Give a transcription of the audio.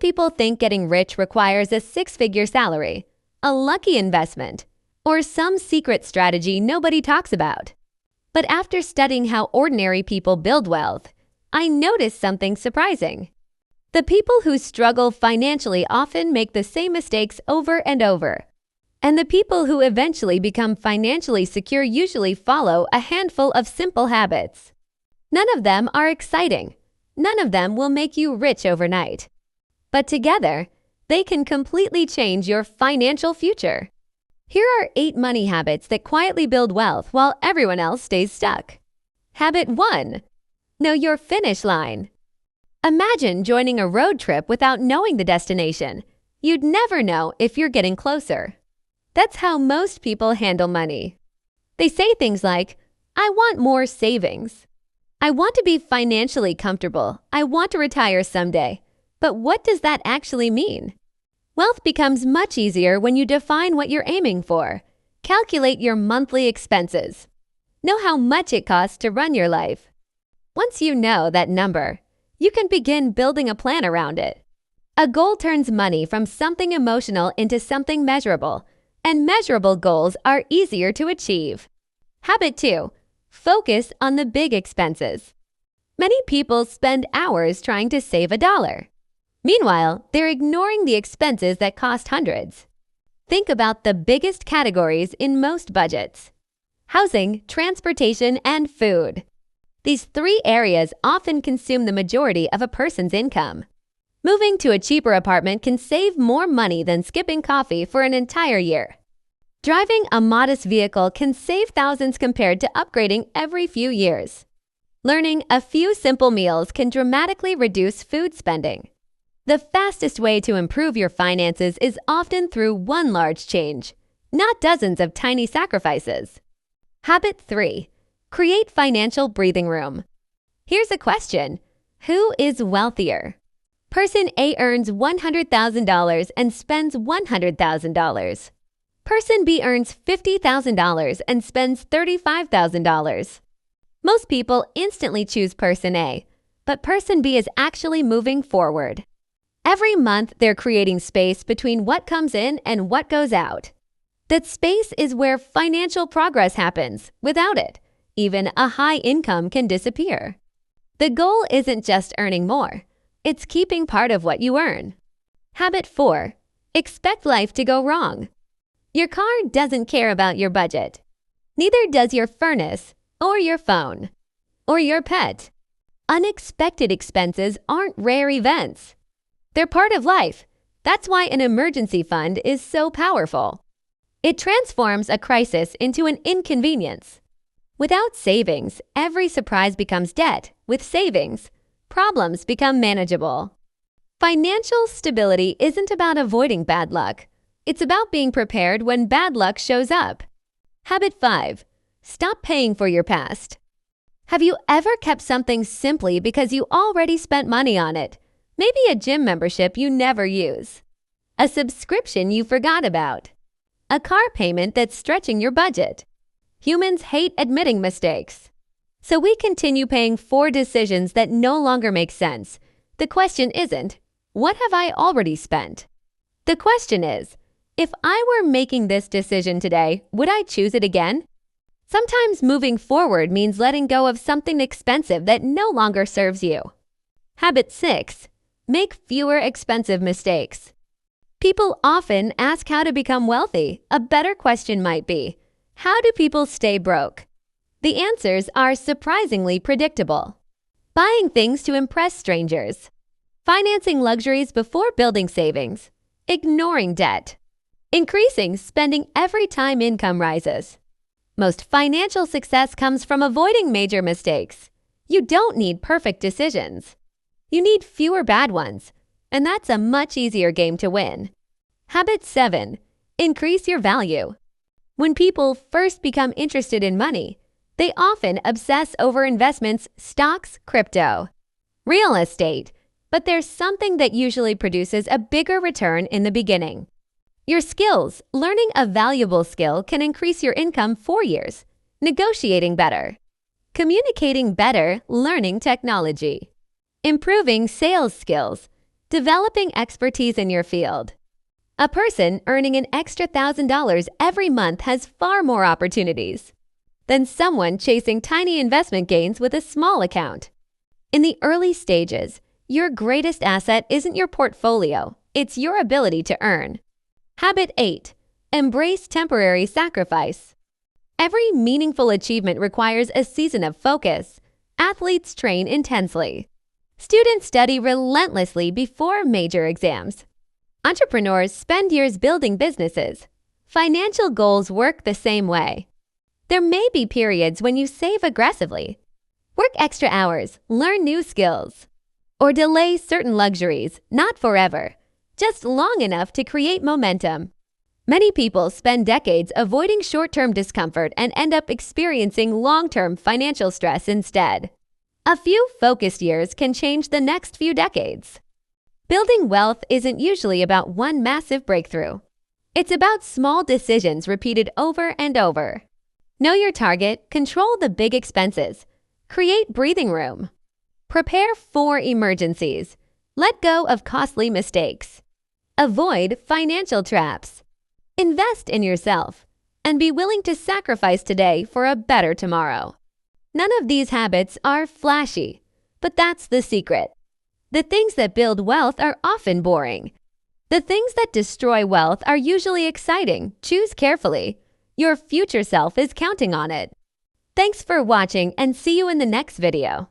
people think getting rich requires a six-figure salary, a lucky investment, or some secret strategy nobody talks about. But after studying how ordinary people build wealth, I noticed something surprising. The people who struggle financially often make the same mistakes over and over. And the people who eventually become financially secure usually follow a handful of simple habits. None of them are exciting. None of them will make you rich overnight. But together, they can completely change your financial future. Here are 8 money habits that quietly build wealth while everyone else stays stuck. Habit 1. Know your finish line. Imagine joining a road trip without knowing the destination. You'd never know if you're getting closer. That's how most people handle money. They say things like, I want more savings. I want to be financially comfortable. I want to retire someday. But what does that actually mean? Wealth becomes much easier when you define what you're aiming for. Calculate your monthly expenses. Know how much it costs to run your life. Once you know that number, you can begin building a plan around it. A goal turns money from something emotional into something measurable, and measurable goals are easier to achieve. Habit 2. Focus on the big expenses. Many people spend hours trying to save $1. Meanwhile, they're ignoring the expenses that cost hundreds. Think about the biggest categories in most budgets: housing, transportation, and food. These 3 areas often consume the majority of a person's income. Moving to a cheaper apartment can save more money than skipping coffee for an entire year. Driving a modest vehicle can save thousands compared to upgrading every few years. Learning a few simple meals can dramatically reduce food spending. The fastest way to improve your finances is often through one large change, not dozens of tiny sacrifices. Habit 3. Create financial breathing room. Here's a question. Who is wealthier? Person A earns $100,000 and spends $100,000. Person B earns $50,000 and spends $35,000. Most people instantly choose Person A, but Person B is actually moving forward. Every month, they're creating space between what comes in and what goes out. That space is where financial progress happens. Without it, even a high income can disappear. The goal isn't just earning more. It's keeping part of what you earn. Habit 4. Expect life to go wrong. Your car doesn't care about your budget. Neither does your furnace, or your phone, or your pet. Unexpected expenses aren't rare events. They're part of life. That's why an emergency fund is so powerful. It transforms a crisis into an inconvenience. Without savings, every surprise becomes debt. With savings, problems become manageable. Financial stability isn't about avoiding bad luck. It's about being prepared when bad luck shows up. Habit 5. Stop paying for your past. Have you ever kept something simply because you already spent money on it? Maybe a gym membership you never use. A subscription you forgot about. A car payment that's stretching your budget. Humans hate admitting mistakes. So we continue paying for decisions that no longer make sense. The question isn't, what have I already spent? The question is, if I were making this decision today, would I choose it again? Sometimes moving forward means letting go of something expensive that no longer serves you. Habit 6. Make fewer expensive mistakes. People often ask how to become wealthy. A better question might be, how do people stay broke? The answers are surprisingly predictable. Buying things to impress strangers. Financing luxuries before building savings. Ignoring debt. Increasing spending every time income rises. Most financial success comes from avoiding major mistakes. You don't need perfect decisions. You need fewer bad ones, and that's a much easier game to win. Habit 7. Increase your value. When people first become interested in money, they often obsess over investments, stocks, crypto, real estate, but there's something that usually produces a bigger return in the beginning. Your skills. Learning a valuable skill can increase your income for years. Negotiating better. Communicating better. Learning technology. Improving sales skills. Developing expertise in your field. A person earning an extra $1,000 every month has far more opportunities than someone chasing tiny investment gains with a small account. In the early stages, your greatest asset isn't your portfolio, it's your ability to earn. Habit 8. Embrace temporary sacrifice. Every meaningful achievement requires a season of focus. Athletes train intensely. Students study relentlessly before major exams. Entrepreneurs spend years building businesses. Financial goals work the same way. There may be periods when you save aggressively, work extra hours, learn new skills, or delay certain luxuries, not forever, just long enough to create momentum. Many people spend decades avoiding short-term discomfort and end up experiencing long-term financial stress instead. A few focused years can change the next few decades. Building wealth isn't usually about one massive breakthrough. It's about small decisions repeated over and over. Know your target, control the big expenses, create breathing room. Prepare for emergencies. Let go of costly mistakes. Avoid financial traps. Invest in yourself and be willing to sacrifice today for a better tomorrow. None of these habits are flashy, but that's the secret. The things that build wealth are often boring. The things that destroy wealth are usually exciting. Choose carefully. Your future self is counting on it. Thanks for watching and see you in the next video.